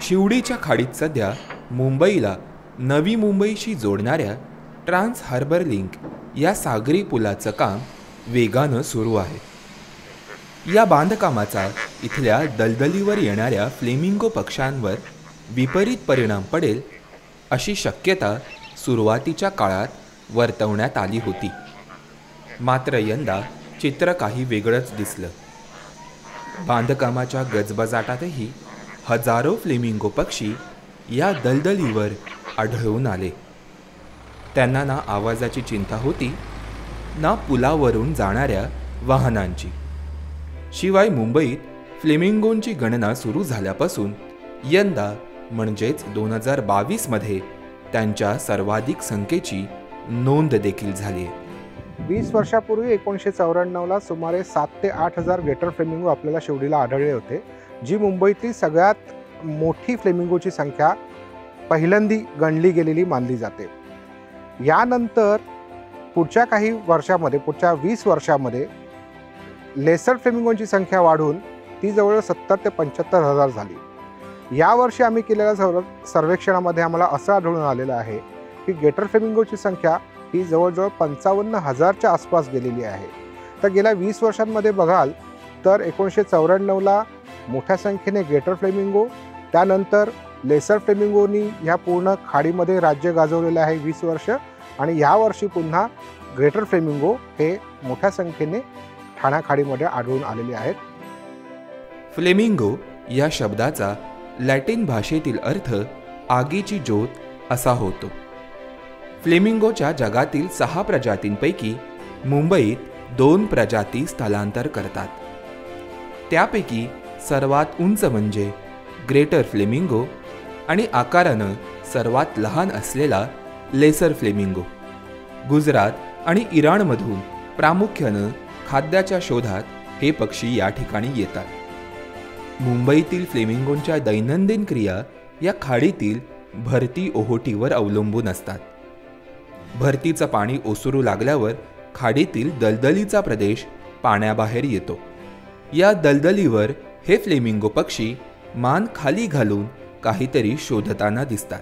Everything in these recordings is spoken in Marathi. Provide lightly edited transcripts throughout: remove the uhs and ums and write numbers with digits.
शिवडीच्या खाडीत सध्या मुंबईला नवी मुंबईशी जोडणाऱ्या ट्रान्स हार्बर लिंक या सागरी पुलाचं काम वेगानं सुरू आहे. या बांधकामाचा इथल्या दलदलीवर येणाऱ्या फ्लेमिंगो पक्ष्यांवर विपरीत परिणाम पडेल अशी शक्यता सुरुवातीच्या काळात वर्तवण्यात आली होती. मात्र यंदा चित्र काही वेगळंच दिसलं. बांधकामाच्या गजबजाटातही हजारो फ्लेमिंगो पक्षी या दलदलीवर आढळून आले. त्यांना ना आवाजाची चिंता होती, ना पुलावरून जाणाऱ्या वाहनांची. शिवाय मुंबईत फ्लेमिंगोंची गणना सुरू झाल्यापासून यंदा म्हणजेच 2022 मध्ये त्यांच्या सर्वाधिक संख्येची नोंद देखील झाली आहे. 20 वर्षापूर्वी 1994ला सुमारे 7 ते 8 हजार ग्रेटर फ्लेमिंगो आपल्याला शिवडीला आढळले होते, जी मुंबईतली सगळ्यात मोठी फ्लेमिंगोची संख्या पहिल्यांदी गणली गेलेली मानली जाते. यानंतर पुढच्या काही वर्षामध्ये, पुढच्या 20 वर्षामध्ये लेसर फ्लेमिंगोची संख्या वाढून ती जवळ 70 ते 75 हजार झाली. यावर्षी आम्ही केलेल्या सर्वेक्षणामध्ये आम्हाला असं आढळून आलेलं आहे की ग्रेटर फ्लेमिंगोची संख्या ही जवळजवळ 55,000च्या आसपास गेलेली आहे. तर गेल्या 20 वर्षांमध्ये बघाल तर 1994ला मोठ्या संख्येने ग्रेटर फ्लेमिंगो, त्यानंतर लेसर फ्लेमिंगोनी ह्या पूर्ण खाडीमध्ये राज्य गाजवलेलं आहे 20 वर्ष, आणि यावर्षी पुन्हा ग्रेटर फ्लेमिंगो हे मोठ्या संख्येने ठाणा खाडीमध्ये आढळून आलेले आहेत. फ्लेमिंगो या शब्दाचा लॅटिन भाषेतील अर्थ आगीची ज्योत असा होतो. फ्लेमिंगोच्या जगातील 6 प्रजातींपैकी मुंबईत 2 प्रजाती स्थलांतर करतात. त्यापैकी सर्वात उंच म्हणजे ग्रेटर फ्लेमिंगो आणि आकारानं सर्वात लहान असलेला लेसर फ्लेमिंगो. गुजरात आणि इराणमधून प्रामुख्यानं खाद्याच्या शोधात हे पक्षी या ठिकाणी येतात. मुंबईतील फ्लेमिंगोंच्या दैनंदिन क्रिया या खाडीतील भरती ओहोटीवर अवलंबून असतात. भरतीचं पाणी ओसरू लागल्यावर खाडीतील दलदलीचा प्रदेश पाण्याबाहेर येतो. या दलदलीवर हे फ्लेमिंगो पक्षी मान खाली घालून काहीतरी शोधताना दिसतात.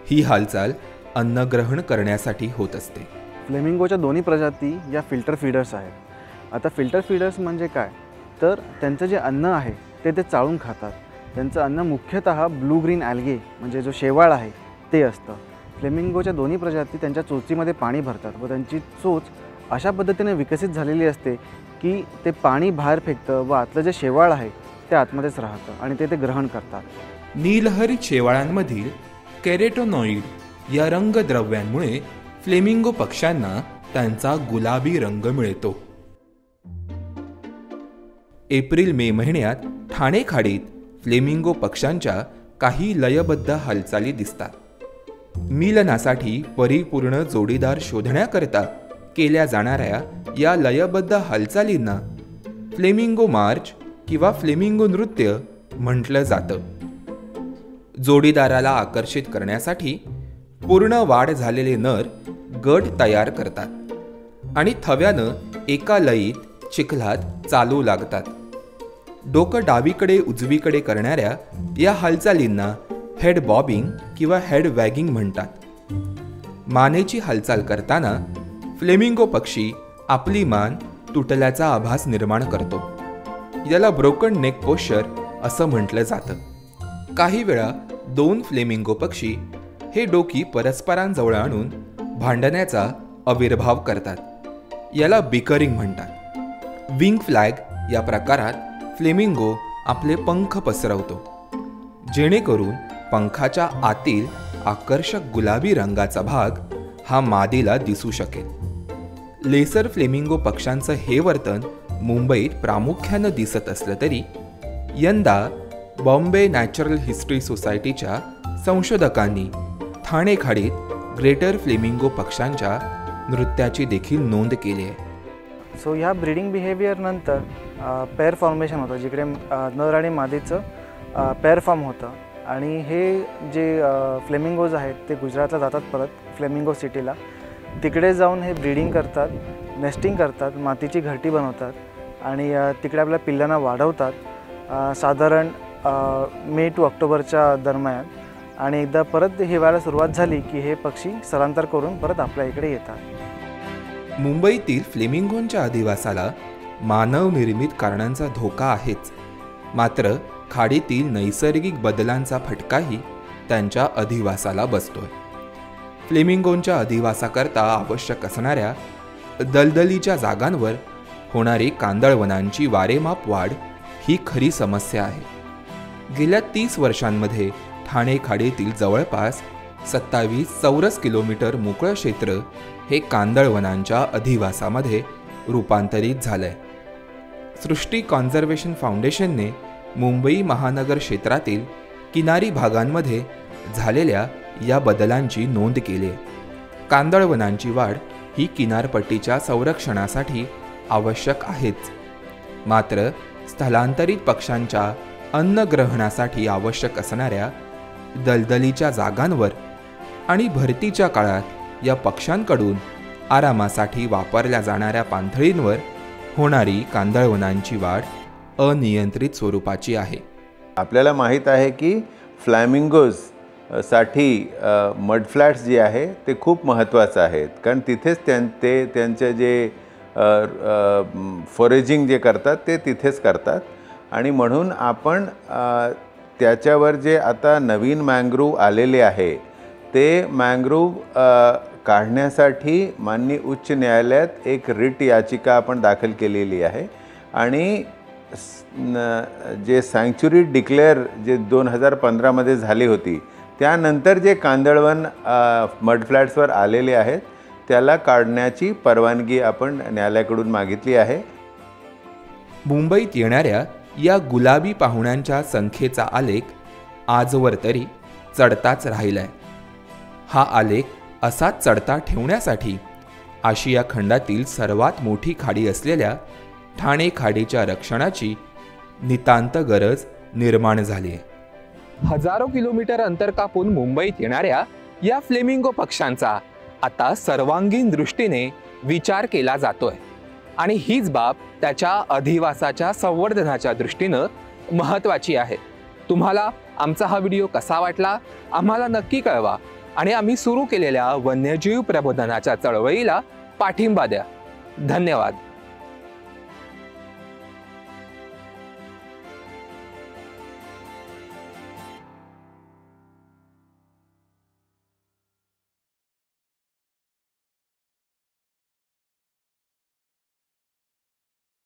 ही हालचाल अन्नग्रहण करण्यासाठी होत असते. फ्लेमिंगोच्या दोन्ही प्रजाती या फिल्टर फीडर्स आहेत. आता फिल्टर फीडर्स म्हणजे काय, तर त्यांचं जे अन्न आहे ते चाळून खातात. त्यांचं अन्न मुख्यतः ब्लू ग्रीन ॲल्गे म्हणजे जो शेवाळ आहे ते असतं. फ्लेमिंगोच्या दोन्ही प्रजाती त्यांच्या चोचीमध्ये पाणी भरतात व त्यांची चोच अशा पद्धतीने विकसित झालेली असते की ते पाणी बाहेर फेकतं व आतलं जे शेवाळ आहे ते आतमध्येच राहतं आणि ते ग्रहण करतात. नीलहरित शेवाळांमधील केरेटोनॉइड या रंगद्रव्यांमुळे फ्लेमिंगो पक्ष्यांना त्यांचा गुलाबी रंग मिळतो. एप्रिल-मे महिन्यात ठाणे खाडीत फ्लेमिंगो पक्ष्यांच्या काही लयबद्ध हालचाली दिसतात. मिलनासाठी परिपूर्ण जोडीदार शोधण्याकरता केल्या जाणाऱ्या या लयबद्ध हालचालींना फ्लेमिंगो मार्च किंवा फ्लेमिंगो नृत्य म्हटलं जातं. जोडीदाराला आकर्षित करण्यासाठी पूर्ण वाढ झालेले नर गट तयार करतात आणि थव्यानं एका लयीत चिखलात चालू लागतात. डोकं डावीकडे उजवीकडे करणाऱ्या या हालचालींना हेड बॉबिंग किंवा हेड वॅगिंग म्हणतात. मानेची हालचाल करताना फ्लेमिंगो पक्षी आपली मान तुटल्याचा आभास निर्माण करतो. याला ब्रोकन नेक पोश्चर असं म्हटलं जातं. काही वेळा 2 फ्लेमिंगो पक्षी हे डोकी परस्परांजवळ आणून भांडण्याचा आविर्भाव करतात. याला बिकरिंग म्हणतात. विंग फ्लॅग या प्रकारात फ्लेमिंगो आपले पंख पसरवतो, जेणेकरून पंखाच्या आतील आकर्षक गुलाबी रंगाचा भाग हा मादीला दिसू शकेल. लेसर फ्लेमिंगो पक्ष्यांचं हे वर्तन मुंबईत प्रामुख्यानं दिसत असलं तरी यंदा बॉम्बे नॅचरल हिस्ट्री सोसायटीच्या संशोधकांनी ठाणे खाडीत ग्रेटर फ्लेमिंगो पक्ष्यांच्या नृत्याची देखील नोंद केली आहे. सो ह्या ब्रीडिंग बिहेवियरनंतर पेअर फॉर्मेशन होतं, जिकडे नर आणि मादीचं पेअर फॉर्म होतं. आणि हे जे फ्लेमिंगोज आहेत ते गुजरातला जातात परत फ्लेमिंगो सिटीला. तिकडे जाऊन हे ब्रीडिंग करतात, नेस्टिंग करतात, मातीची घरटी बनवतात आणि तिकडे आपल्या पिल्लांना वाढवतात. साधारण मे टू ऑक्टोबरच्या दरम्यान, आणि एकदा परत हिवाळ्याला सुरुवात झाली की हे पक्षी स्थलांतर करून परत आपल्या इकडे येतात. मुंबईतील फ्लेमिंगोंच्या अधिवासाला मानवनिर्मित कारणांचा धोका आहेच, मात्र खाडीतील नैसर्गिक बदलांचा फटकाही त्यांच्या अधिवासाला बसतोय. फ्लेमिंगोंच्या अधिवासाकरता आवश्यक असणाऱ्या दलदलीच्या जागांवर होणारी कांदळवनांची वारेमाप वाढ ही खरी समस्या आहे. गेल्या 30 वर्षांमध्ये ठाणे खाडीतील जवळपास 27 चौरस किलोमीटर मोकळं क्षेत्र हे कांदळवनांच्या अधिवासामध्ये रूपांतरित झालंय. सृष्टी कॉन्झर्वेशन फाउंडेशनने मुंबई महानगर क्षेत्रातील किनारी भागांमध्ये झालेल्या या बदलांची नोंद केली आहे. कांदळवनांची वाढ ही किनारपट्टीच्या संरक्षणासाठी आवश्यक आहेच, मात्र स्थलांतरित पक्ष्यांच्या अन्नग्रहणासाठी आवश्यक असणाऱ्या दलदलीच्या जागांवर आणि भरतीच्या काळात या पक्ष्यांकडून आरामासाठी वापरल्या जाणाऱ्या पाणथळींवर होणारी कांदळवनांची वाढ अनियंत्रित स्वरूपाची आहे. आपल्याला माहीत आहे की फ्लॅमिंगोज साठी मडफ्लॅट्स जे आहे ते खूप महत्त्वाचं आहेत, कारण तिथेच त्यांचे जे फॉरेजिंग जे करतात ते तिथेच करतात. आणि म्हणून आपण त्याच्यावर जे आता नवीन मँग्रोव्ह आलेले आहे ते मँग्रोव्ह काढण्यासाठी माननीय उच्च न्यायालयात एक रिट याचिका आपण दाखल केलेली आहे. आणि जे सँक्च्युरी डिक्लेअर जे 2015मध्ये झाली होती, त्यानंतर जे कांदळवन मडफ्लॅट्सवर आलेले आहेत त्याला काढण्याची परवानगी आपण न्यायालयाकडून मागितली आहे. मुंबईत येणाऱ्या या गुलाबी पाहुण्यांच्या संख्येचा आलेख आजवर तरी चढताच राहिलाय. हा आलेख असाच चढता ठेवण्यासाठी आशिया खंडातील सर्वात मोठी खाडी असलेल्या ठाणे खाडीच्या रक्षणाची नितांत गरज निर्माण झाली आहे. हजारो किलोमीटर अंतर कापून मुंबईत येणाऱ्या या फ्लेमिंगो पक्ष्यांचा आता सर्वांगीण दृष्टीने विचार केला जातोय, आणि हीच बाब त्याच्या अधिवासाच्या संवर्धनाच्या दृष्टीनं महत्त्वाची आहे. तुम्हाला आमचा हा व्हिडिओ कसा वाटला आम्हाला नक्की कळवा, आणि आम्ही सुरू केलेल्या वन्यजीव प्रबोधनाच्या चळवळीला पाठिंबा द्या. धन्यवाद.